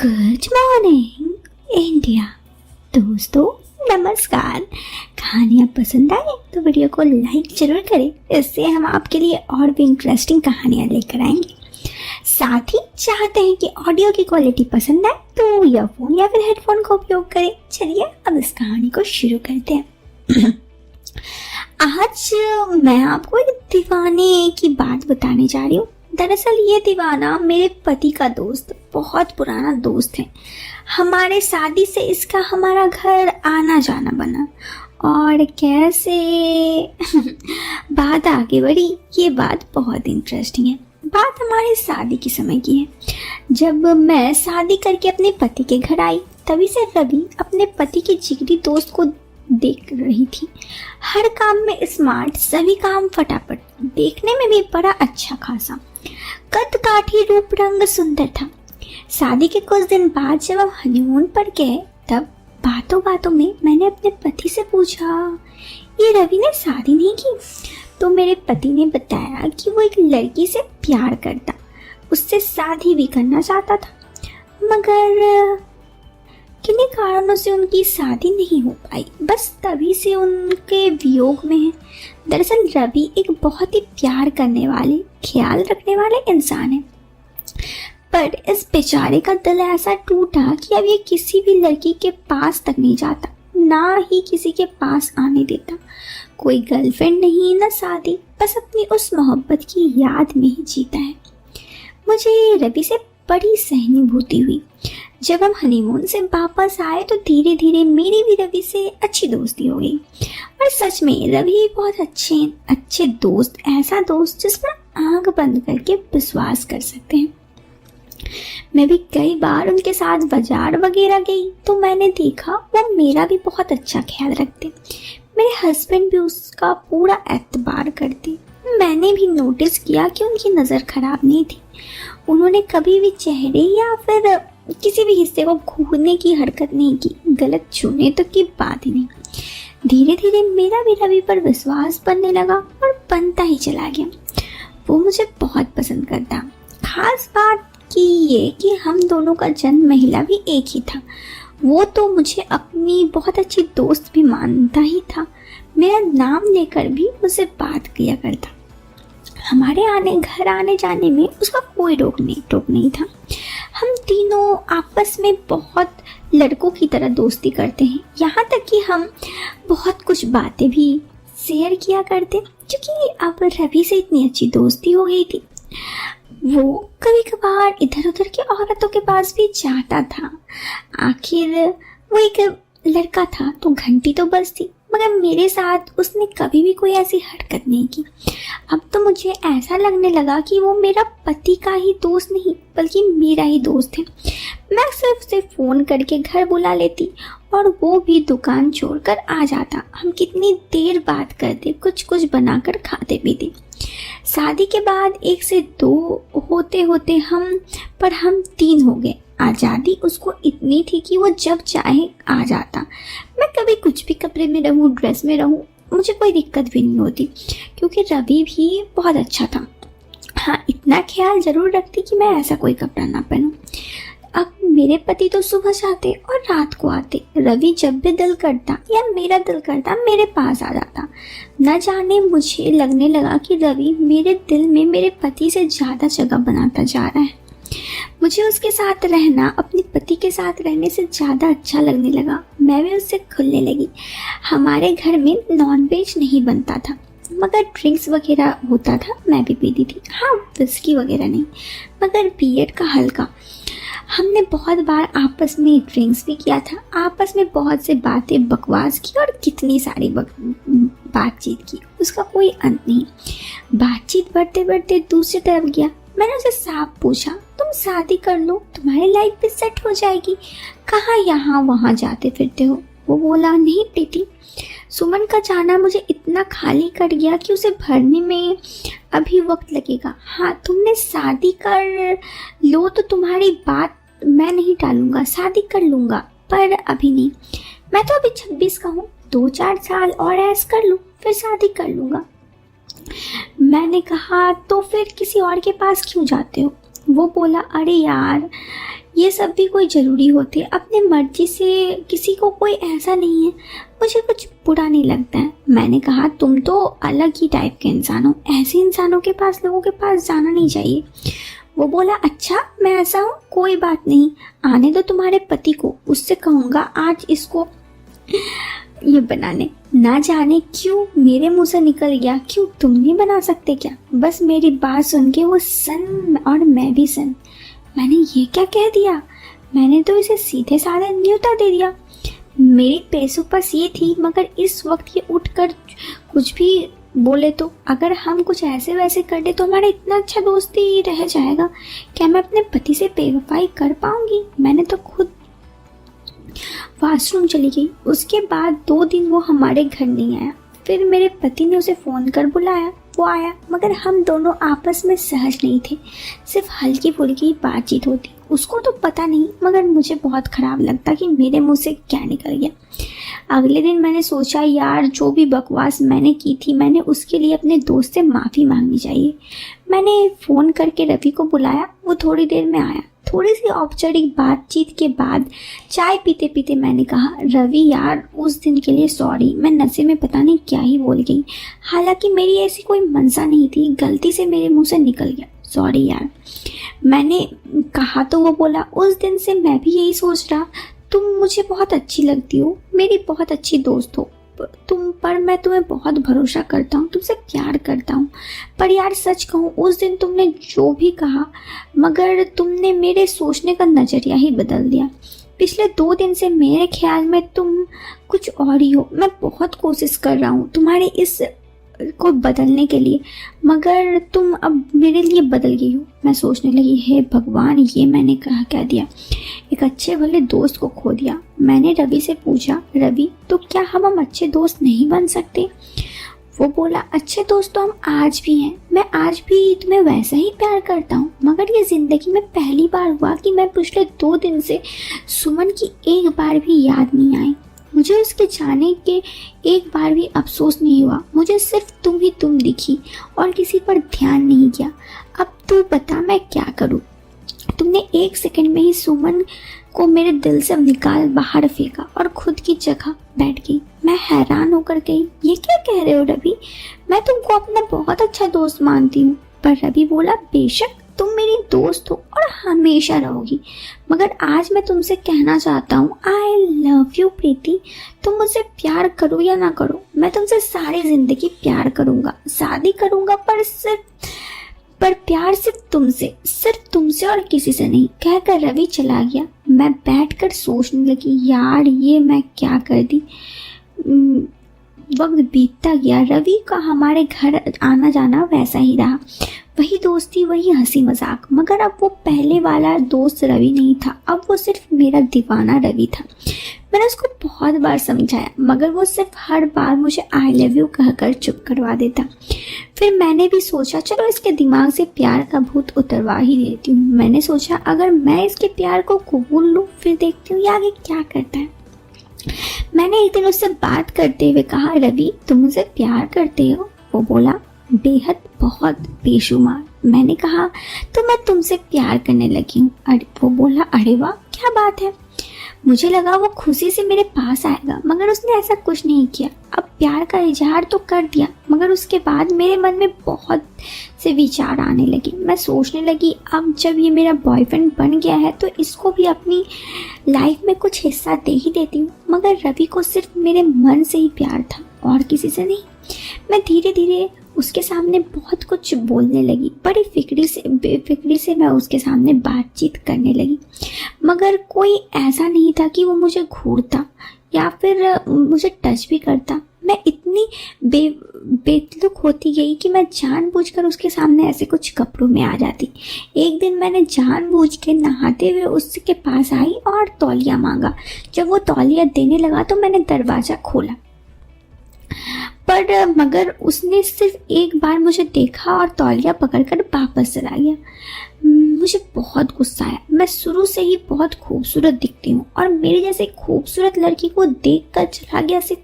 Good morning India. दोस्तों नमस्कार। कहानियाँ पसंद आए तो वीडियो को लाइक जरूर करें, इससे हम आपके लिए और भी इंटरेस्टिंग कहानियाँ लेकर आएंगे। साथ ही चाहते हैं कि ऑडियो की क्वालिटी पसंद आए तो ईयरफोन या फिर हेडफोन का उपयोग करें। चलिए अब इस कहानी को शुरू करते हैं। आज मैं आपको एक दीवाने की बात बताने जा रही हूँ। दरअसल ये दीवाना मेरे पति का दोस्त, बहुत पुराना दोस्त है। हमारे शादी से इसका हमारा घर आना जाना बना और कैसे बात आगे बढ़ी, ये बात बहुत इंटरेस्टिंग है। बात हमारी शादी के समय की है। जब मैं शादी करके अपने पति के घर आई, तभी से रवि अपने पति के जिगरी दोस्त को देख रही थी। हर काम में स्मार्ट, सभी काम फटाफट, देखने में भी बड़ा अच्छा खासा, कद काठी, रूप रंग सुंदर था। शादी के कुछ दिन बाद जब हम हनीमून पर गए, तब बातों बातों में मैंने अपने पति से पूछा, ये रवि ने शादी नहीं की? तो मेरे पति ने बताया कि वो एक लड़की से प्यार करता, उससे शादी भी करना चाहता था, मगर किन्हीं कारणों से उनकी शादी नहीं हो पाई। बस तभी से उनके वियोग में है। दरअसल रवि एक बहुत ही प्यार करने वाले, ख्याल रखने वाले इंसान है, पर इस बेचारे का दिल ऐसा टूटा कि अब ये किसी भी लड़की के पास तक नहीं जाता, ना ही किसी के पास आने देता। कोई गर्लफ्रेंड नहीं, ना शादी, बस अपनी उस मोहब्बत की याद में ही जीता है। मुझे रवि से बड़ी सहानुभूति हुई। जब हम हनीमून से वापस आए तो धीरे धीरे मेरी भी रवि से अच्छी दोस्ती हो गई। और सच में रवि बहुत अच्छे दोस्त, ऐसा दोस्त जिस पर आंख बंद करके विश्वास कर सकते हैं। मैं भी कई बार उनके साथ बाजार वगैरह गई तो मैंने देखा वो मेरा भी बहुत अच्छा ख्याल रखते। मेरे हस्बैंड भी उसका पूरा एतबार करते। मैंने भी नोटिस किया कि उनकी नज़र खराब नहीं थी। उन्होंने कभी भी चेहरे या फिर किसी भी हिस्से को घूरने की हरकत नहीं की, गलत छूने तक की बात ही नहीं। धीरे धीरे मेरा भी रवि पर विश्वास बनने लगा और बनता ही चला गया। वो मुझे बहुत पसंद करता। खास बात की ये कि हम दोनों का जन्म महिला भी एक ही था। वो तो मुझे अपनी बहुत अच्छी दोस्त भी मानता ही था। मेरा नाम लेकर भी मुझसे बात किया करता। हमारे घर आने जाने में उसका कोई रोक नहीं था। हम तीनों आपस में बहुत लड़कों की तरह दोस्ती करते हैं, यहाँ तक कि हम बहुत कुछ बातें भी शेयर किया करते, क्योंकि अब रवि से इतनी अच्छी दोस्ती हो गई थी। वो कभी कभार इधर उधर की औरतों के पास भी जाता था। आखिर वो एक लड़का था तो घंटी तो बजती, मगर मेरे साथ उसने कभी भी कोई ऐसी हरकत नहीं की। अब तो मुझे ऐसा लगने लगा कि वो मेरा पति का ही दोस्त नहीं बल्कि मेरा ही दोस्त है। मैं सिर्फ उसे फ़ोन करके घर बुला लेती और वो भी दुकान छोड़कर आ जाता। हम कितनी देर बात करते, कुछ बनाकर खाते पीते। शादी के बाद 1 से 2 होते होते हम 3 हो गए। आज़ादी उसको इतनी थी कि वो जब चाहे आ जाता। मैं कभी कुछ भी कपड़े में रहूं, ड्रेस में रहूं, मुझे कोई दिक्कत भी नहीं होती, क्योंकि रवि भी बहुत अच्छा था। हाँ, इतना ख्याल ज़रूर रखती कि मैं ऐसा कोई कपड़ा ना पहनूं। अब मेरे पति तो सुबह जाते और रात को आते। रवि जब भी दिल करता या मेरा दिल करता मेरे पास आ जाता। न जाने मुझे लगने लगा कि रवि मेरे दिल में मेरे पति से ज़्यादा जगह बनाता जा रहा है। मुझे उसके साथ रहना अपने पति के साथ रहने से ज़्यादा अच्छा लगने लगा। मैं भी उससे खुलने लगी। हमारे घर में नॉनवेज नहीं बनता था, मगर ड्रिंक्स वगैरह होता था, मैं भी पीती थी। हाँ, विस्की वगैरह नहीं, मगर बियर का हल्का। हमने बहुत बार आपस में ड्रिंक्स भी किया था, आपस में बहुत से बातें बकवास की और कितनी सारी बातचीत की, उसका कोई अंत नहीं। बातचीत बढ़ते बढ़ते दूसरी तरफ गया। मैंने उसे साफ पूछा, तुम शादी कर लो, तुम्हारी लाइफ भी सेट हो जाएगी, कहाँ यहाँ वहाँ जाते फिरते हो? वो बोला, नहीं प्रीति, सुमन का जाना मुझे इतना खाली कर गया कि उसे भरने में अभी वक्त लगेगा। हाँ, तुमने शादी कर लो तो तुम्हारी बात मैं नहीं टालूंगा, शादी कर लूँगा, पर अभी नहीं। मैं तो अभी 26 का हूँ, 2-4 साल और ऐश कर लूँ, फिर शादी कर लूँगा। मैंने कहा, तो फिर किसी और के पास क्यों जाते हो? वो बोला, अरे यार, ये सब भी कोई ज़रूरी होते, अपने मर्जी से किसी को कोई ऐसा नहीं है, मुझे कुछ बुरा नहीं लगता है। मैंने कहा तुम तो अलग ही टाइप के इंसान हो, ऐसे इंसानों के पास, लोगों के पास जाना नहीं चाहिए। वो बोला अच्छा मैं ऐसा हूँ, कोई बात नहीं, आने दो तुम्हारे पति को, उससे कहूँगा आज इसको ये बनाने। ना जाने क्यों मेरे मुंह से निकल गया, क्यों तुम नहीं बना सकते क्या? बस मेरी बात सुन के वो सन और मैं भी सन। मैंने ये क्या कह दिया? मैंने तो इसे सीधे साधे न्योता दे दिया। मेरी पेशोपस ये थी, मगर इस वक्त ये उठकर कुछ भी बोले तो, अगर हम कुछ ऐसे वैसे कर दे तो हमारा इतना अच्छा दोस्ती रह जाएगा। क्या मैं अपने पति से बेवफाई कर पाऊंगी? मैंने तो खुद वॉशरूम चली गई। उसके बाद 2 दिन वो हमारे घर नहीं आया। फिर मेरे पति ने उसे फ़ोन कर बुलाया, वो आया, मगर हम दोनों आपस में सहज नहीं थे, सिर्फ हल्की फुल्की बातचीत होती। उसको तो पता नहीं, मगर मुझे बहुत ख़राब लगता कि मेरे मुंह से क्या निकल गया। अगले दिन मैंने सोचा यार जो भी बकवास मैंने की थी, मैंने उसके लिए अपने दोस्त से माफ़ी मांगनी चाहिए। मैंने फ़ोन करके रवि को बुलाया, वो थोड़ी देर में आया। थोड़ी सी औपचारिक बातचीत के बाद चाय पीते पीते मैंने कहा रवि यार उस दिन के लिए सॉरी, मैं नशे में पता नहीं क्या ही बोल गई, हालांकि मेरी ऐसी कोई मंशा नहीं थी, गलती से मेरे मुंह से निकल गया, सॉरी यार। मैंने कहा तो वो बोला उस दिन से मैं भी यही सोच रहा, तुम मुझे बहुत अच्छी लगती हो, मेरी बहुत अच्छी दोस्त हो तुम, पर मैं तुम्हें बहुत भरोसा करता हूँ, तुमसे प्यार करता हूँ। पर यार सच कहूँ उस दिन तुमने जो भी कहा, मगर तुमने मेरे सोचने का नज़रिया ही बदल दिया। पिछले 2 दिन से मेरे ख्याल में तुम कुछ और ही हो। मैं बहुत कोशिश कर रहा हूँ तुम्हारे इस को बदलने के लिए, मगर तुम अब मेरे लिए बदल गई हो। मैं सोचने लगी हे भगवान, ये मैंने कहा क्या दिया, एक अच्छे भले दोस्त को खो दिया। मैंने रवि से पूछा रवि तो क्या हम अच्छे दोस्त नहीं बन सकते? वो बोला अच्छे दोस्त तो हम आज भी हैं, मैं आज भी तुम्हें वैसा ही प्यार करता हूँ, मगर ये ज़िंदगी में पहली बार हुआ कि मैं पिछले 2 दिन से सुमन की एक बार भी याद नहीं आई। मुझे उसके जाने के एक बार भी अफसोस नहीं हुआ। मुझे सिर्फ तुम ही तुम दिखी और किसी पर ध्यान नहीं किया। अब तू बता मैं क्या करूँ? तुमने 1 सेकंड में ही सुमन को मेरे दिल से निकाल बाहर फेंका और खुद की जगह बैठ गई। मैं हैरान होकर गई, ये क्या कह रहे हो रवि? मैं तुमको अपना बहुत अच्छा दोस्त मानती हूँ। पर रवि बोला बेशक तुम मेरी दोस्त हो और हमेशा रहोगी, मगर आज मैं तुमसे कहना चाहता हूँ आई लव यू प्रीति। तुम मुझसे प्यार करो या ना करो, मैं तुमसे सारी जिंदगी प्यार करूँगा, शादी करूँगा, पर प्यार सिर्फ तुमसे और किसी से नहीं। कहकर रवि चला गया। मैं बैठकर सोचने लगी यार ये मैं क्या कर दी। वक्त बीतता गया, रवि का हमारे घर आना जाना वैसा ही रहा, वही दोस्ती, वही हंसी मजाक, मगर अब वो पहले वाला दोस्त रवि नहीं था, अब वो सिर्फ मेरा दीवाना रवि था। मैंने उसको बहुत बार समझाया, मगर वो सिर्फ हर बार मुझे आई लव यू कहकर चुप करवा देता। फिर मैंने भी सोचा चलो इसके दिमाग से प्यार का भूत उतरवा ही देती हूँ। मैंने सोचा अगर मैं इसके प्यार को कबूल लूँ, फिर देखती हूँ ये आगे क्या करता है। मैंने एक दिन उससे बात करते हुए कहा रवि तुम मुझसे प्यार करते हो? वो बोला बेहद, बहुत, बेशुमार। मैंने कहा तो मैं तुमसे प्यार करने लगी हूँ। अरे वो बोला अरे वाह क्या बात है। मुझे लगा वो खुशी से मेरे पास आएगा, मगर उसने ऐसा कुछ नहीं किया। अब प्यार का इजहार तो कर दिया, मगर उसके बाद मेरे मन में बहुत से विचार आने लगे। मैं सोचने लगी अब जब ये मेरा बॉयफ्रेंड बन गया है तो इसको भी अपनी लाइफ में कुछ हिस्सा दे ही देती हूँ। मगर रवि को सिर्फ मेरे मन से ही प्यार था और किसी से नहीं। मैं धीरे धीरे उसके सामने बहुत कुछ बोलने लगी, बड़ी बेफिक्री से मैं उसके सामने बातचीत करने लगी, मगर कोई ऐसा नहीं था कि वो मुझे घूरता या फिर मुझे टच भी करता। मैं इतनी बेतुक होती गई कि मैं जानबूझकर उसके सामने ऐसे कुछ कपड़ों में आ जाती। एक दिन मैंने जानबूझ के नहाते हुए उसके पास आई और तौलिया मांगा। जब वो तौलिया देने लगा तो मैंने दरवाज़ा खोला, पर मगर उसने सिर्फ एक बार मुझे देखा और तौलिया पकड़कर वापस चला गया। मुझे बहुत गुस्सा आया। मैं शुरू से ही बहुत खूबसूरत दिखती हूँ और मेरे जैसे खूबसूरत लड़की को देखकर चला गया सिर्फ।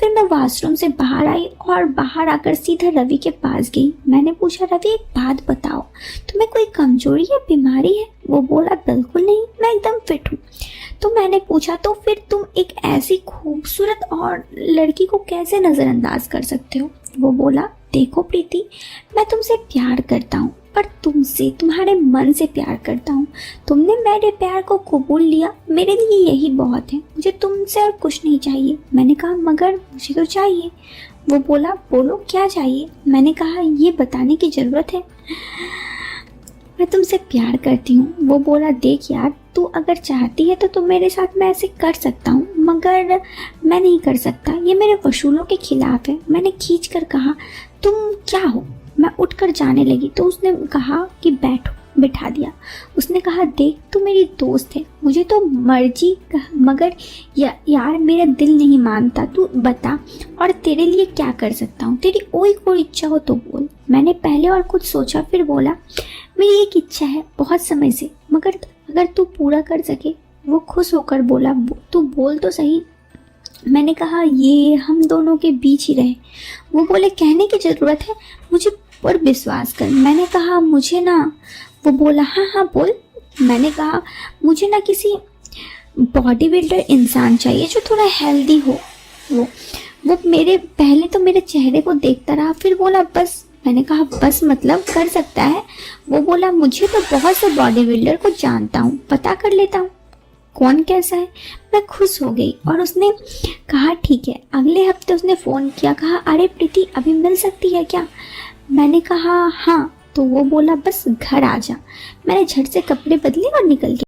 फिर मैं वॉशरूम से बाहर आई और बाहर आकर सीधा रवि के पास गई। मैंने पूछा, रवि एक बात बताओ, तुम्हें कोई कमजोरी या बीमारी है? वो बोला, बिल्कुल नहीं, मैं एकदम फिट हूँ। तो मैंने पूछा, तो फिर तुम एक ऐसी खूबसूरत और लड़की को कैसे नज़रअंदाज कर सकते हो? वो बोला, देखो प्रीति, मैं तुमसे प्यार करता हूँ, पर तुमसे तुम्हारे मन से प्यार करता हूँ। तुमने मेरे प्यार को कबूल लिया, मेरे लिए यही बहुत है। मुझे तुमसे और कुछ नहीं चाहिए। मैंने कहा, मगर मुझे तो चाहिए। वो बोला, बोलो क्या चाहिए? मैंने कहा, ये बताने की ज़रूरत है, मैं तुमसे प्यार करती हूँ। वो बोला, देख यार, तू अगर चाहती है तो मेरे साथ मैं ऐसे कर सकता हूँ, मगर मैं नहीं कर सकता, ये मेरे वसूलों के खिलाफ है। मैंने खींच कर कहा, तुम क्या हो? मैं उठकर जाने लगी तो उसने कहा कि बैठो, बिठा दिया। उसने कहा, देख तू मेरी दोस्त है, मुझे तो मर्जी, मगर यार मेरा दिल नहीं मानता, तू बता और तेरे लिए क्या कर सकता हूँ? तेरी कोई इच्छा हो तो बोल। मैंने पहले और कुछ सोचा, फिर बोला, मेरी एक इच्छा है बहुत समय से, मगर अगर तू पूरा कर सके। वो खुश होकर बोला, तू बोल तो सही। मैंने कहा, ये हम दोनों के बीच ही रहे। वो बोले, कहने की ज़रूरत है, मुझे पर विश्वास कर। मैंने कहा, मुझे ना। वो बोला, हाँ बोल। मैंने कहा, मुझे ना किसी बॉडी बिल्डर इंसान चाहिए जो थोड़ा हेल्दी हो। वो मेरे पहले तो मेरे चेहरे को देखता रहा, फिर बोला, बस। मैंने कहा, बस मतलब कर सकता है? वो बोला, मुझे तो बहुत से बॉडी बिल्डर को जानता हूँ, पता कर लेता हूँ कौन कैसा है। मैं खुश हो गई और उसने कहा, ठीक है। अगले हफ्ते उसने फ़ोन किया, कहा, अरे प्रीति, अभी मिल सकती है क्या? मैंने कहा, हाँ। तो वो बोला, बस घर आ जा। मैंने झट से कपड़े बदले और निकल गया।